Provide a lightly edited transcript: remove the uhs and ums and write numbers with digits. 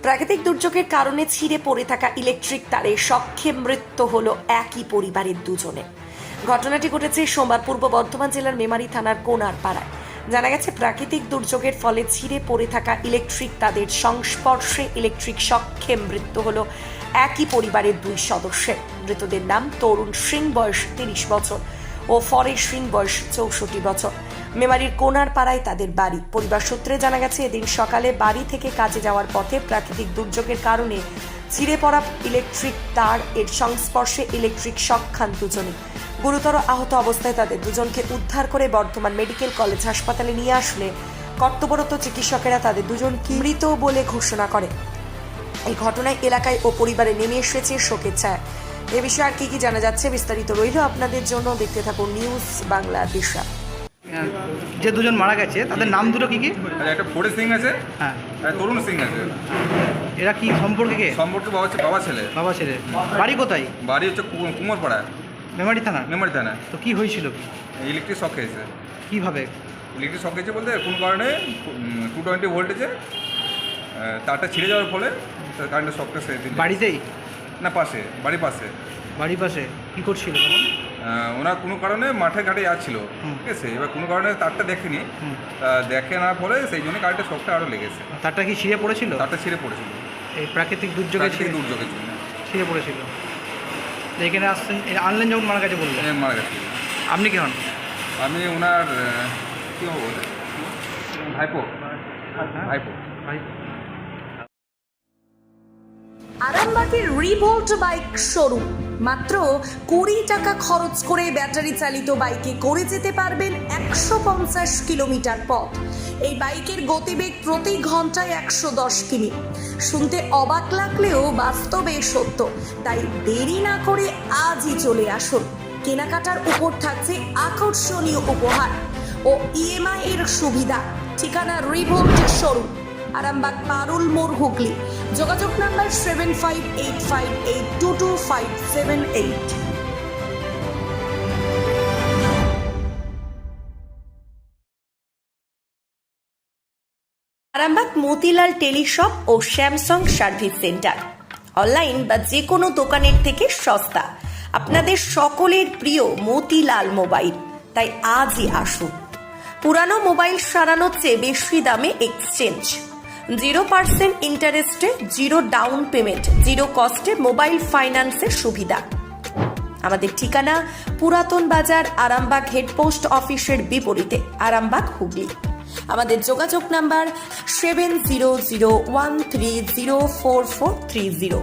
প্রাকৃতিক দুর্যোগের কারণে ছিঁড়ে পড়ে থাকা ইলেকট্রিক তারে শখে মৃত্যু হলো একই পরিবারের দুজনে। ঘটনাটি ঘটেছে সোমবার পূর্ব বর্ধমান জেলার মেমারি থানার কোনার পাড়ায়। জানা গেছে, প্রাকৃতিক দুর্যোগের ফলে ছিঁড়ে পড়ে থাকা ইলেকট্রিক তাদের সংস্পর্শে ইলেকট্রিক শখে মৃত্যু হলো একই পরিবারের দুই সদস্যের। মৃতদের নাম তরুণ সিং, বয়স 30 বছর ও ফরেশ সিং, বয়স 64 বছর। মেমারির কোনার পাড়ায় তাদের বাড়ি। পরিবার সূত্রে জানা গেছে, এদিন সকালে বাড়ি থেকে কাজে যাওয়ার পথে প্রাকৃতিক দুর্যোগের কারণে ছিঁড়ে পড়া ইলেকট্রিক তার এর সংস্পর্শে ইলেকট্রিক শক খান দুজনে। গুরুতর আহত অবস্থায় তাদের দুজনকে উদ্ধার করে বর্ধমান মেডিকেল কলেজ হাসপাতালে নিয়ে আসলে কর্তব্যরত চিকিৎসকেরা তাদের দুজনকে মৃত বলে ঘোষণা করে। এই ঘটনায় এলাকায় ও পরিবারে নেমে এসেছে শোকের ছায়া। এ বিষয়ে আর কি জানা যাচ্ছে বিস্তারিত রইল আপনাদের জন্য, দেখতে থাকুন নিউজ বাংলা দিশা। যে দুজন মারা গেছে তাদের নাম দুটো কি কি? একটা ফরেশ সিং আছে, হ্যাঁ, আর তরুণ সিং আছে। এরা কি সম্পর্কে কে? সম্পর্কে বাবা ছেলে। বাবা ছেলে। বাড়ি কোথায়? বাড়ি হচ্ছে কুমোরপাড়া, মেমারি থানা। মেমারি থানা। তো কি হয়েছিল? ইলেকট্রিক শক খেয়েছে। কিভাবে ইলেকট্রিক শক খেয়েছে বলতে কোন কারণে 220 ভোল্টেজে তারটা ছিঁড়ে যাওয়ার ফলে কারেন্টের শকটা সে বাড়িতেই না পাশে, বাড়ির পাশে। বাড়ির পাশে কি করছিল তখন? ওনার কোনো কারণে মাঠে ঘাটে যাচ্ছিল, ঠিক আছে। এবার কোনো কারণে তারটা দেখেনি, দেখে না ফলে সেই জন্য কারেন্টের শকটা আরও লেগেছে। তারটা কি ছিঁড়ে পড়েছিল? তারটা ছিঁড়ে পড়েছিল এই প্রাকৃতিক দুর্যোগের জন্য ছিঁড়ে পড়েছিল। তো এখানে আসছেন, আনলেন যখন মারা গেছে বললেন? মারা গেছে। আপনি কি হন? আমি ওনার কী হবো, ভাইপো। আরামবাগের রিভোল্ট বাইক শোরুম। মাত্র 20 টাকা খরচ করে ব্যাটারি চালিত বাইকে করে যেতে পারবেন 150 কিলোমিটার পথ। এই বাইকের গতিবেগ প্রতি ঘন্টায় 110 কিমি। শুনতে অবাক লাগলেও বাস্তবে সত্য। তাই দেরি না করে আজই চলে আসুন। কেনাকাটার উপর থাকছে আকর্ষণীয় উপহার ও ইএমআই এর সুবিধা। ঠিকানা রিভোল্ট শোরুম, আরামবাগ পারুল মোড়, হুগলি। যোগাযোগ নাম্বার 7585822578। আরামবাগ মতিলাল টেলিশপ ও স্যামসাং সার্ভিস সেন্টার। অনলাইন বা যে কোনো দোকানের থেকে সস্তা। আপনাদের সকলের প্রিয় মতিলাল মোবাইল। তাই আজই আসুন। পুরানো মোবাইল সারানোর চেয়ে বেশি দামে এক্সচেঞ্জ। 0% ইন্টারেস্টে, 0 ডাউন পেমেন্ট, 0 কস্টে মোবাইল ফাইন্যান্সের সুবিধা। আমাদের ঠিকানা পুরাতন বাজার, আরামবাগ হেডপোস্ট অফিসের বিপরীতে, আরামবাগ, হুগলি। আমাদের যোগাযোগ নাম্বার 7001304430।